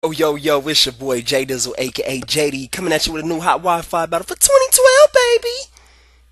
Oh, yo, it's your boy JDIZZLE, aka JD, coming at you with a new hot Wi-Fi battle for 2012, baby!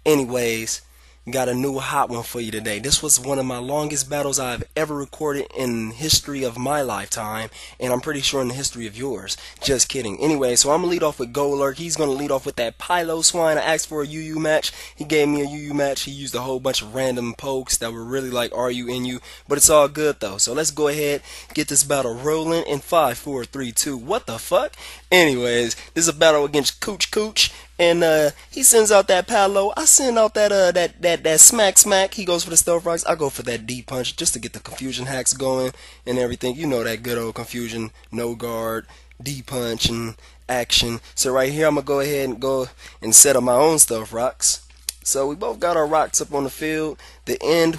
Anyways, got a new hot one for you today. This was one of my longest battles I've ever recorded in history of my lifetime, and I'm pretty sure in the history of yours. Just kidding. Anyway, so I'm gonna lead off with Golurk. He's gonna lead off with that Pylo Swine. I asked for a UU match. He gave me a UU match. He used a whole bunch of random pokes that were really like RU, but it's all good though. So let's go ahead, get this battle rolling in 5, 4, 3, 2. What the fuck? Anyways, this is a battle against Cooch. And he sends out that Palo. I send out that smack. He goes for the stealth rocks. I go for that D punch just to get the confusion hacks going and everything. You know that good old confusion, no guard, D punch and action. So right here I'm gonna go ahead and go and set up my own stealth rocks. So we both got our rocks up on the field. The end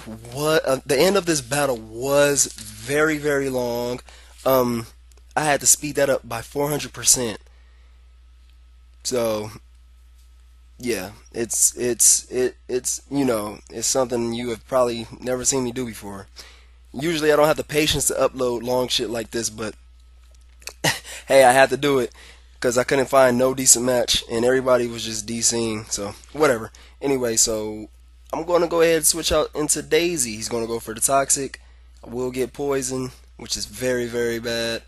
of this battle was very long. I had to speed that up by 400%. So yeah, it's it's something you have probably never seen me do before. Usually I don't have the patience to upload long shit like this, but hey, I had to do it because I couldn't find no decent match and everybody was just DCing, so whatever. Anyway, so I'm going to go ahead and switch out into Daisy. He's going to go for the toxic. I will get poison, which is very bad.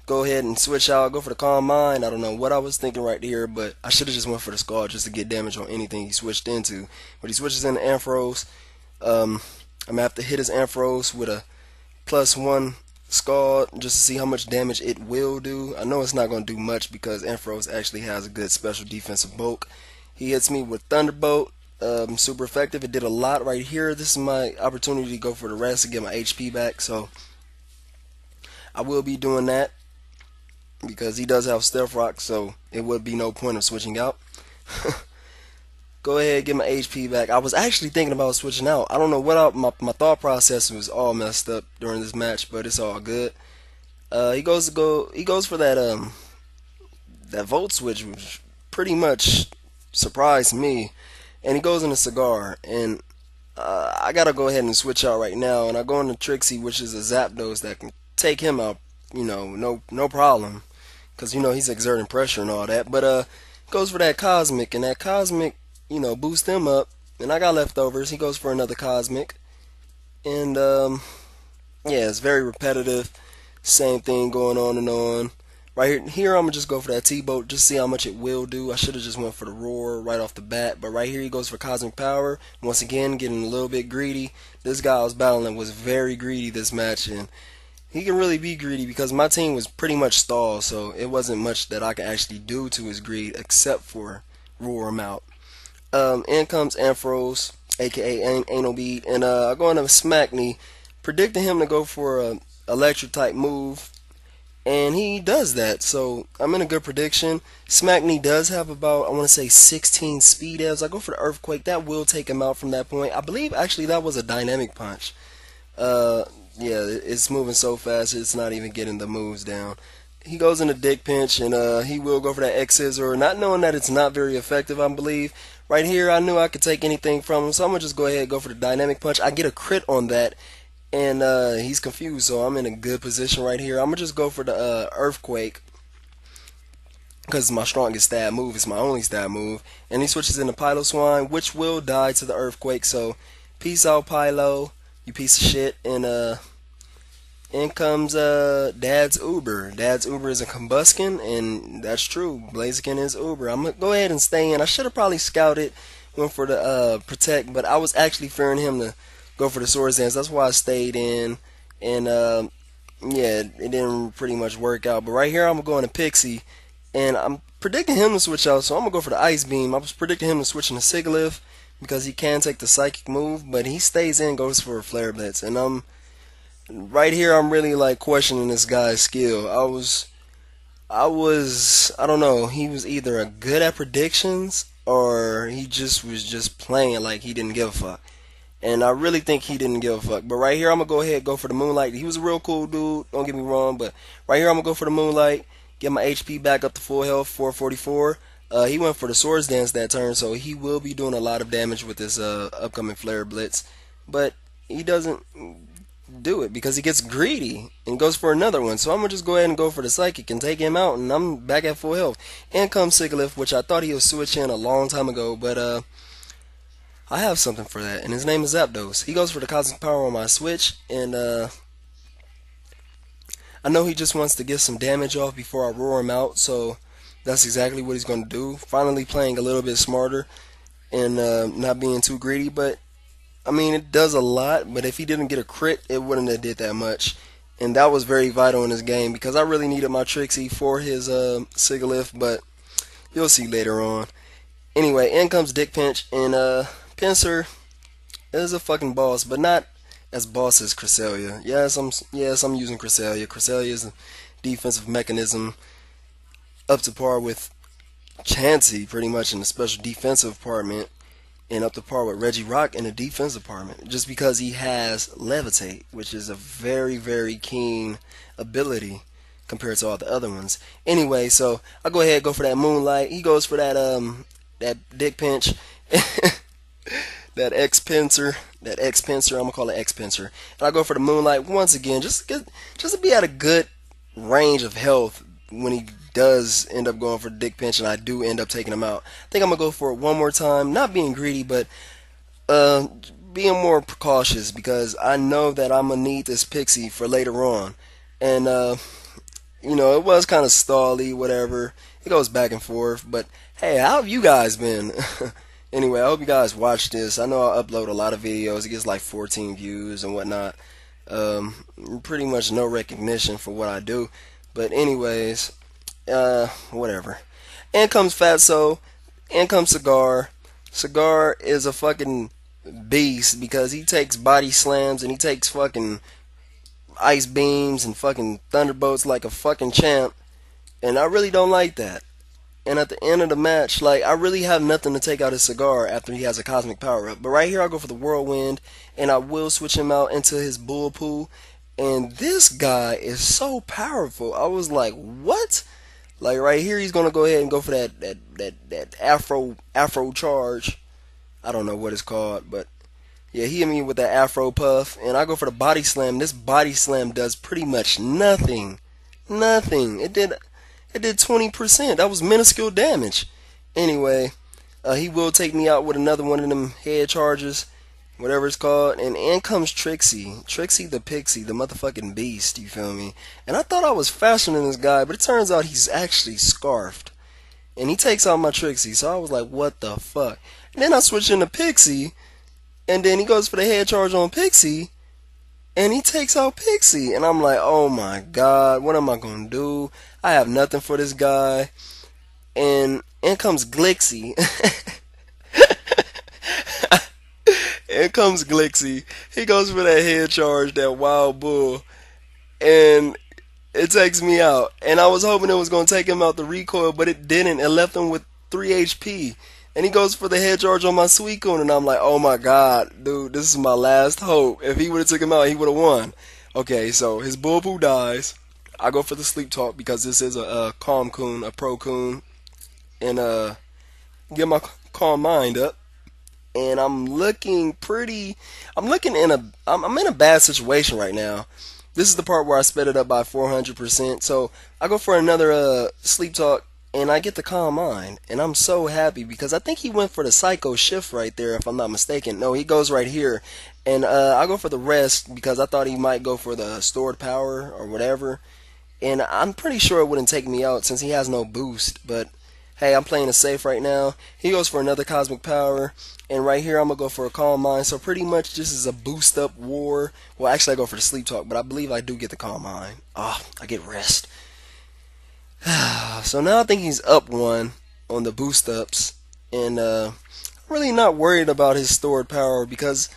Go ahead and switch out, go for the Calm Mind. I don't know what I was thinking right here, but I should have just went for the Scald just to get damage on anything he switched into. But he switches into Ampharos. I'm going to have to hit his Ampharos with a +1 Scald just to see how much damage it will do. I know it's not going to do much because Ampharos actually has a good special defensive bulk. He hits me with Thunderbolt. Super effective. It did a lot right here. This is my opportunity to go for the rest to get my HP back, so I will be doing that, because he does have Stealth Rock, so it would be no point of switching out. Go ahead, get my HP back. I was actually thinking about switching out. I don't know what my thought process was all messed up during this match, but it's all good. He goes for that Volt Switch, which pretty much surprised me, and he goes in a Cigar, and I gotta go ahead and switch out right now, and I go into Trixie, which is a Zapdos that can take him out, no problem, because he's exerting pressure and all that. But goes for that Cosmic, and that Cosmic boosts him up, and I got leftovers. He goes for another Cosmic, and yeah, it's very repetitive, same thing going on and on. Right here I'm gonna just go for that T-Boat, just see how much it will do. I should have just went for the Roar right off the bat, but right here he goes for Cosmic Power, once again getting a little bit greedy. This guy I was battling was very greedy this match, and he can really be greedy because my team was pretty much stalled, so it wasn't much that I could actually do to his greed except for roar him out. In comes Ampharos, aka Anal Bead, and I go into Smack Knee, predicting him to go for a electric type move, and he does that, so I'm in a good prediction. Smack Knee does have about, I want to say, 16 speed evs. I go for the Earthquake, that will take him out from that point. I believe actually that was a dynamic punch. Yeah, it's moving so fast it's not even getting the moves down. He goes into Dick Pinch, and he will go for that X Scissor, not knowing that it's not very effective, I believe. Right here, I knew I could take anything from him, so I'm going to just go ahead and go for the Dynamic Punch. I get a crit on that, and he's confused, so I'm in a good position right here. I'm going to just go for the Earthquake, because it's my strongest stab move. It's my only stab move. And he switches into Pylo Swine, which will die to the Earthquake, so peace out, Pylo, you piece of shit. And in comes Dad's Uber. Dad's Uber is a Combuskin, and that's true. Blaziken is Uber. I'm gonna go ahead and stay in. I should have probably scouted, went for the Protect, but I was actually fearing him to go for the Swords Dance. That's why I stayed in. And yeah, it didn't pretty much work out. But right here, I'm going to Pixie, and I'm predicting him to switch out, so I'm gonna go for the Ice Beam. I was predicting him to switch into Sigilyph because he can take the Psychic move, but he stays in, goes for a Flare Blitz, and right here I'm really like questioning this guy's skill. I don't know, he was either good at predictions or he just was just playing like he didn't give a fuck. And I really think he didn't give a fuck. But right here I'm gonna go ahead and go for the Moonlight. He was a real cool dude, don't get me wrong, but right here I'm gonna go for the Moonlight, get my HP back up to full health, 444. He went for the Swords Dance that turn, so he will be doing a lot of damage with this upcoming Flare Blitz. But he doesn't do it because he gets greedy and goes for another one. So I'm gonna just go ahead and go for the psychic and take him out, and I'm back at full health. In comes Sigilyph, which I thought he would switch in a long time ago, but I have something for that, and his name is Zapdos. He goes for the cosmic power on my switch, and I know he just wants to get some damage off before I roar him out, so that's exactly what he's gonna do. Finally playing a little bit smarter and not being too greedy, but I mean, it does a lot, but if he didn't get a crit, it wouldn't have did that much. And that was very vital in this game because I really needed my Trixie for his Sigilyph, but you'll see later on. Anyway, in comes Dick Pinch, and Pinsir is a fucking boss, but not as boss as Cresselia. Yes, I'm using Cresselia. Cresselia is a defensive mechanism up to par with Chansey, pretty much in the special defensive department, and up to par with Regirock in the defense department, just because he has Levitate, which is a very, very keen ability compared to all the other ones. Anyway, so I go ahead and go for that Moonlight. He goes for that Dick Pinch, that X-Pincer, I'm gonna call it X-Pincer, and I go for the Moonlight once again, just to be at a good range of health when he does end up going for the Dick Pinch, and I do end up taking him out. I think I'm gonna go for it one more time, not being greedy, but being more precautious because I know that I'm gonna need this Pixie for later on, and you know, it was kind of stally, whatever. It goes back and forth, but hey, how have you guys been? Anyway, I hope you guys watch this. I know I upload a lot of videos. It gets like 14 views and whatnot. Pretty much no recognition for what I do. But anyways, whatever. In comes Fatso. In comes Cigar. Cigar is a fucking beast because he takes body slams and he takes fucking ice beams and fucking thunderbolts like a fucking champ. And I really don't like that. And at the end of the match, like, I really have nothing to take out his Cigar after he has a cosmic power up. But right here, I'll go for the Whirlwind, and I will switch him out into his Bullpoo. And this guy is so powerful. I was like, what? Like, right here, he's going to go ahead and go for that Afro charge. I don't know what it's called, but yeah, he hit me with that Afro puff. And I go for the Body Slam. This Body Slam does pretty much nothing. Nothing. It did 20%. That was minuscule damage. Anyway, he will take me out with another one of them head charges, whatever it's called. And in comes Trixie. Trixie the Pixie, the motherfucking beast, you feel me? And I thought I was faster than this guy, but it turns out he's actually scarfed. And he takes out my Trixie, so I was like, what the fuck? And then I switch into Pixie, and then he goes for the head charge on Pixie, and he takes out Pixie. And I'm like, oh my god, what am I gonna do? I have nothing for this guy. And in comes Glixie. In comes Glixie. He goes for that head charge, that wild bull. And it takes me out. And I was hoping it was going to take him out the recoil, but it didn't. It left him with 3 HP. And he goes for the head charge on my Suicune, and I'm like, oh my god, dude, this is my last hope. If he would have took him out, he would have won. Okay, so his Bullpoo dies. I go for the Sleep Talk because this is a Calm Coon, a Pro Coon, and get my calm mind up. And I'm looking in a bad situation right now. This is the part where I sped it up by 400%. So I go for another Sleep Talk, and I get the Calm Mind. And I'm so happy because I think he went for the Psycho Shift right there, if I'm not mistaken. No, he goes right here. And I go for the Rest because I thought he might go for the Stored Power or whatever. And I'm pretty sure it wouldn't take me out since he has no boost. But hey, I'm playing it safe right now. He goes for another Cosmic Power. And right here, I'm going to go for a Calm Mind. So pretty much this is a boost up war. Well, actually, I go for the Sleep Talk, but I believe I do get the Calm Mind. Ah, I get Rest. So now I think he's up one on the boost ups. And I'm really not worried about his stored power because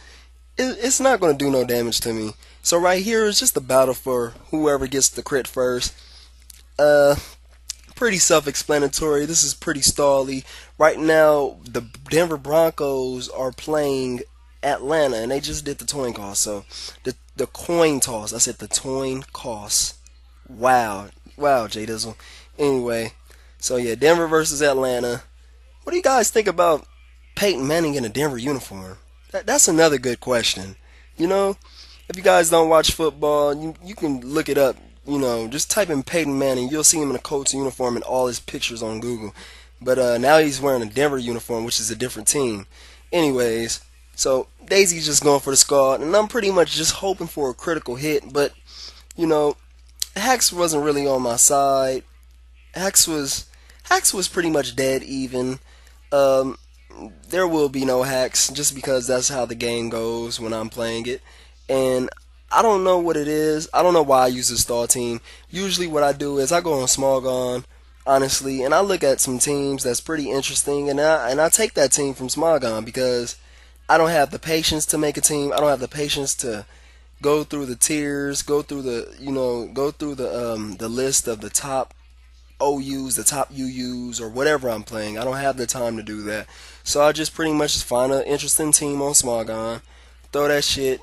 it's not going to do no damage to me. So right here is just a battle for whoever gets the crit first. Pretty self-explanatory. This is pretty stally. Right now, the Denver Broncos are playing Atlanta, and they just did the coin toss. So the coin toss. I said the coin toss. Wow, JDIZZLE. Anyway, so yeah, Denver versus Atlanta. What do you guys think about Peyton Manning in a Denver uniform? That's another good question. You know, if you guys don't watch football, you can look it up. You know, just type in Peyton Manning, you'll see him in a Colts uniform and all his pictures on Google. But now he's wearing a Denver uniform, which is a different team. Anyways, so Daisy's just going for the squad, and I'm pretty much just hoping for a critical hit. But you know, Hacks wasn't really on my side. Hacks was Hacks was pretty much dead even. Um, there will be no hacks just because that's how the game goes when I'm playing it. And I don't know what it is. I don't know why I use the star team. Usually what I do is I go on Small Gone, honestly, and I look at some teams that's pretty interesting, and I take that team from Small Gone because I don't have the patience to make a team. I don't have the patience to go through the tiers, go through the go through the list of the top OUs, the top UUs, or whatever I'm playing. I don't have the time to do that. So I just pretty much find an interesting team on Smogon, throw that shit,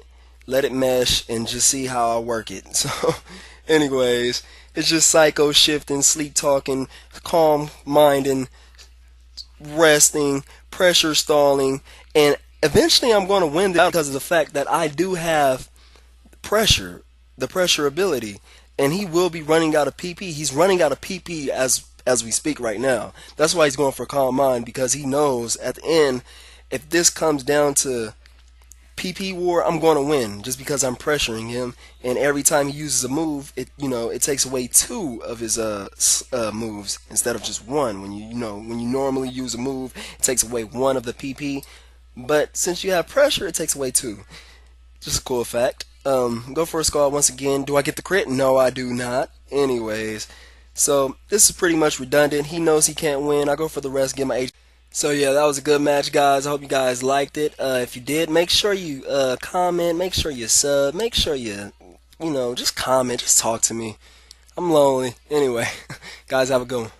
let it mesh, and just see how I work it. So, anyways, it's just psycho shifting, sleep talking, calm minding, resting, pressure stalling, and eventually I'm going to win this because of the fact that I do have pressure, the pressure ability, and he will be running out of PP. He's running out of PP as we speak right now. That's why he's going for Calm Mind, because he knows at the end, if this comes down to PP war, I'm going to win just because I'm pressuring him. And every time he uses a move, it takes away two of his moves instead of just one. When when you normally use a move, it takes away one of the PP. But since you have pressure, it takes away two. Just a cool fact. Go for a squad once again. Do I get the crit? No, I do not. Anyways, so this is pretty much redundant. He knows he can't win. I go for the rest, get my H. So yeah, that was a good match, guys. I hope you guys liked it. If you did, make sure you comment, make sure you sub, make sure you just comment, just talk to me. I'm lonely. Anyway, guys, have a good one.